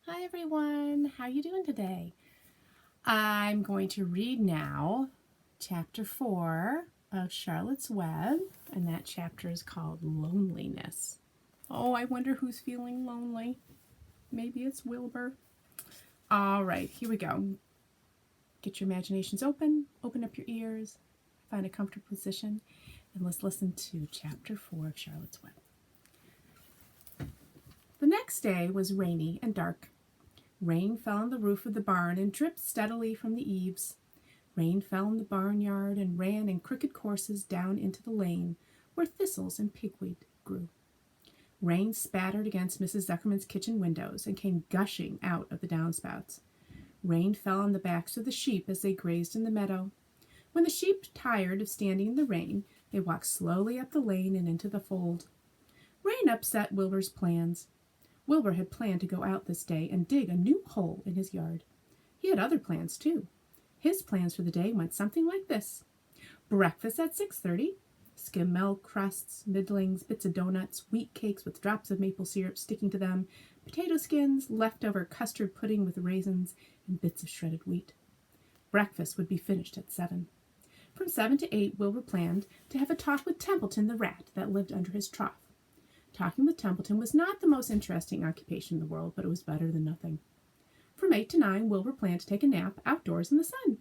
Hi everyone, how are you doing today? I'm going to read now chapter 4 of Charlotte's Web, and that chapter is called Loneliness. Oh, I wonder who's feeling lonely. Maybe it's Wilbur. All right, here we go. Get your imaginations open up your ears, find a comfortable position, and let's listen to chapter 4 of Charlotte's Web. The next day was rainy and dark. Rain fell on the roof of the barn and dripped steadily from the eaves. Rain fell in the barnyard and ran in crooked courses down into the lane where thistles and pigweed grew. Rain spattered against Mrs. Zuckerman's kitchen windows and came gushing out of the downspouts. Rain fell on the backs of the sheep as they grazed in the meadow. When the sheep tired of standing in the rain, they walked slowly up the lane and into the fold. Rain upset Wilbur's plans. Wilbur had planned to go out this day and dig a new hole in his yard. He had other plans, too. His plans for the day went something like this. Breakfast at 6:30. Skim milk, crusts, middlings, bits of donuts, wheat cakes with drops of maple syrup sticking to them, potato skins, leftover custard pudding with raisins, and bits of shredded wheat. Breakfast would be finished at 7. From 7 to 8, Wilbur planned to have a talk with Templeton the rat that lived under his trough. Talking with Templeton was not the most interesting occupation in the world, but it was better than nothing. From 8 to 9, Wilbur planned to take a nap outdoors in the sun.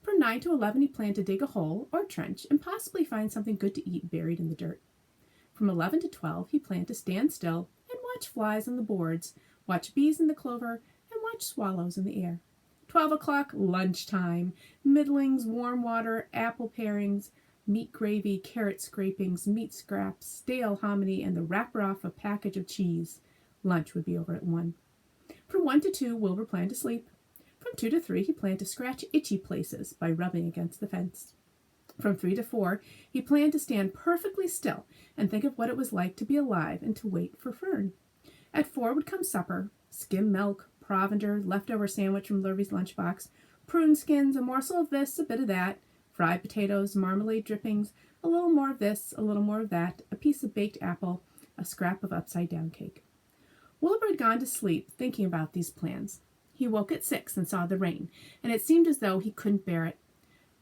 From 9 to 11, he planned to dig a hole or trench and possibly find something good to eat buried in the dirt. From 11 to 12, he planned to stand still and watch flies on the boards, watch bees in the clover, and watch swallows in the air. 12 o'clock, lunchtime. Middlings, warm water, apple parings, meat gravy, carrot scrapings, meat scraps, stale hominy, and the wrapper off a package of cheese. Lunch would be over at 1. From 1 to 2, Wilbur planned to sleep. From 2 to 3, he planned to scratch itchy places by rubbing against the fence. From 3 to 4, he planned to stand perfectly still and think of what it was like to be alive and to wait for Fern. At 4 would come supper: skim milk, provender, leftover sandwich from Lurvy's lunchbox, prune skins, a morsel of this, a bit of that, fried potatoes, marmalade drippings, a little more of this, a little more of that, a piece of baked apple, a scrap of upside-down cake. Wilbur had gone to sleep thinking about these plans. He woke at 6 and saw the rain, and it seemed as though he couldn't bear it.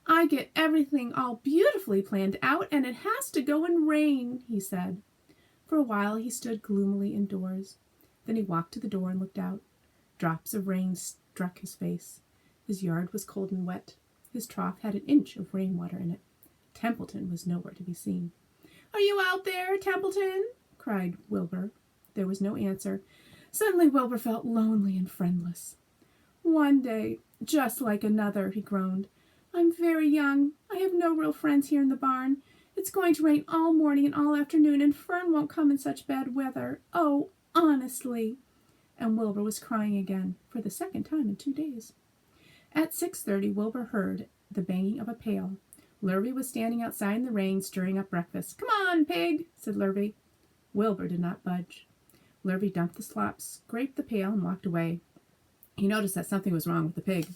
I get everything all beautifully planned out, and it has to go and rain, he said. For a while he stood gloomily indoors. Then he walked to the door and looked out. Drops of rain struck his face. His yard was cold and wet. His trough had an inch of rainwater in it. Templeton was nowhere to be seen. Are you out there, Templeton? Cried Wilbur. There was no answer. Suddenly Wilbur felt lonely and friendless. One day, just like another, he groaned. I'm very young. I have no real friends here in the barn. It's going to rain all morning and all afternoon, and Fern won't come in such bad weather. Oh, honestly. And Wilbur was crying again, for the second time in 2 days. At 6:30, Wilbur heard the banging of a pail. Lurvy was standing outside in the rain, stirring up breakfast. Come on, pig, said Lurvy. Wilbur did not budge. Lurvy dumped the slop, scraped the pail, and walked away. He noticed that something was wrong with the pig.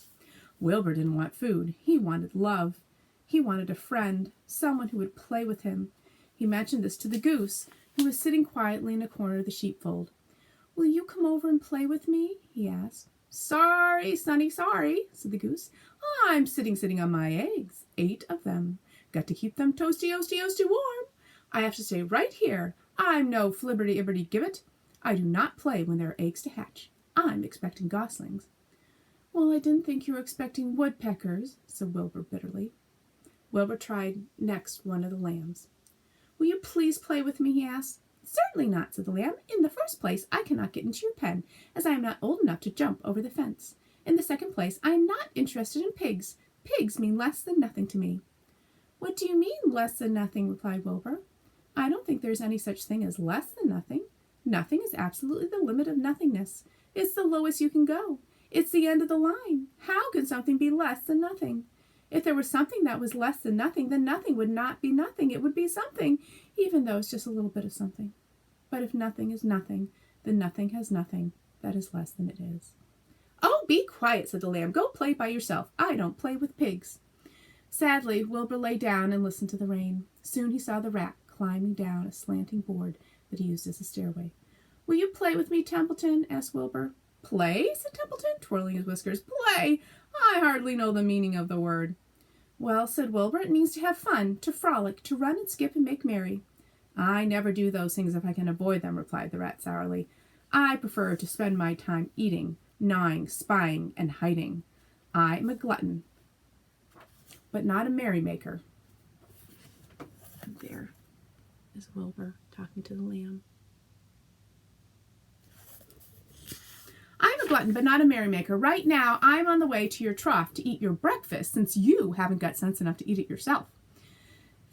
Wilbur didn't want food. He wanted love. He wanted a friend, someone who would play with him. He mentioned this to the goose, who was sitting quietly in a corner of the sheepfold. Will you come over and play with me? He asked. Sorry, sonny, sorry, said the goose. I'm sitting on my eggs, 8 of them. Got to keep them toasty warm. I have to stay right here. I'm no flibberty-ibberty-gibbet. I do not play when there are eggs to hatch. I'm expecting goslings. Well, I didn't think you were expecting woodpeckers, said Wilbur bitterly. Wilbur tried next one of the lambs. Will you please play with me, he asked. Certainly not, said the lamb. In the first place, I cannot get into your pen, as I am not old enough to jump over the fence. In the second place, I am not interested in pigs. Pigs mean less than nothing to me. What do you mean, less than nothing? Replied Wilbur. I don't think there's any such thing as less than nothing. Nothing is absolutely the limit of nothingness. It's the lowest you can go. It's the end of the line. How can something be less than nothing? If there was something that was less than nothing, then nothing would not be nothing. It would be something, even though it's just a little bit of something. But if nothing is nothing, then nothing has nothing that is less than it is. Oh, be quiet, said the lamb. Go play by yourself. I don't play with pigs. Sadly, Wilbur lay down and listened to the rain. Soon he saw the rat climbing down a slanting board that he used as a stairway. Will you play with me, Templeton? Asked Wilbur. Play? Said Templeton, twirling his whiskers. Play? I hardly know the meaning of the word. Well, said Wilbur, it means to have fun, to frolic, to run and skip and make merry. I never do those things if I can avoid them, replied the rat sourly. I prefer to spend my time eating, gnawing, spying, and hiding. I am a glutton, but not a merrymaker. There is Wilbur talking to the lamb. I'm a glutton, but not a merrymaker. Right now, I'm on the way to your trough to eat your breakfast, since you haven't got sense enough to eat it yourself.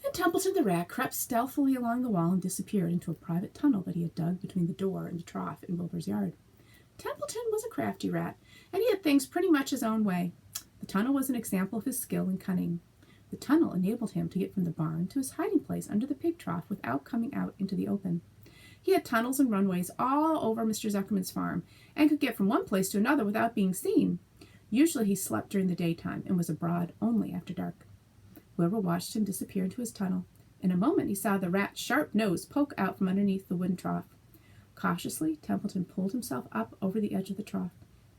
And Templeton the rat crept stealthily along the wall and disappeared into a private tunnel that he had dug between the door and the trough in Wilbur's yard. Templeton was a crafty rat, and he had things pretty much his own way. The tunnel was an example of his skill and cunning. The tunnel enabled him to get from the barn to his hiding place under the pig trough without coming out into the open. He had tunnels and runways all over Mr. Zuckerman's farm, and could get from one place to another without being seen. Usually he slept during the daytime and was abroad only after dark. Wilbur watched him disappear into his tunnel. In a moment he saw the rat's sharp nose poke out from underneath the wooden trough. Cautiously, Templeton pulled himself up over the edge of the trough.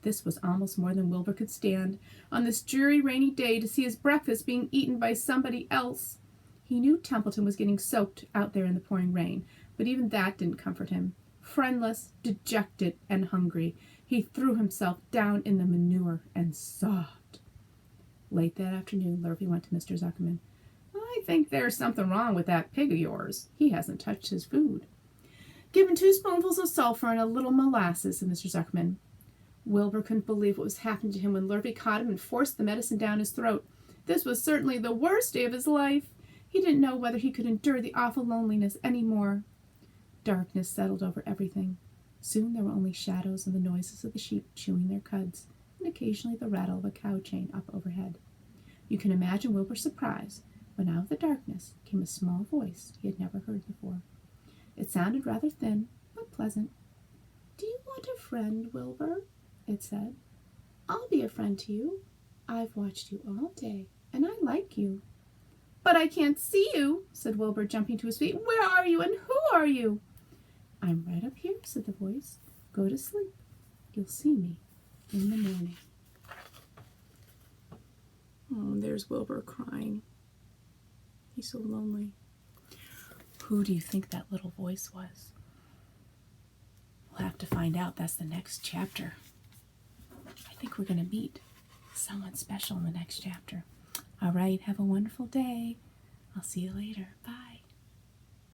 This was almost more than Wilbur could stand, on this dreary, rainy day, to see his breakfast being eaten by somebody else. He knew Templeton was getting soaked out there in the pouring rain, but even that didn't comfort him. Friendless, dejected, and hungry, he threw himself down in the manure and sobbed. Late that afternoon, Lurvy went to Mr. Zuckerman. I think there's something wrong with that pig of yours. He hasn't touched his food. Give him 2 spoonfuls of sulphur and a little molasses, said Mr. Zuckerman. Wilbur couldn't believe what was happening to him when Lurvy caught him and forced the medicine down his throat. This was certainly the worst day of his life. He didn't know whether he could endure the awful loneliness any more. Darkness settled over everything. Soon there were only shadows and the noises of the sheep chewing their cuds, and occasionally the rattle of a cow chain up overhead. You can imagine Wilbur's surprise when out of the darkness came a small voice he had never heard before. It sounded rather thin, but pleasant. "Do you want a friend, Wilbur?" it said. "I'll be a friend to you. I've watched you all day, and I like you." "But I can't see you," said Wilbur, jumping to his feet. "Where are you, and who are you?" "I'm right up here," said the voice. "Go to sleep. You'll see me in the morning." Oh, there's Wilbur crying. He's so lonely. Who do you think that little voice was? We'll have to find out. That's the next chapter. I think we're going to meet someone special in the next chapter. All right, have a wonderful day. I'll see you later. Bye.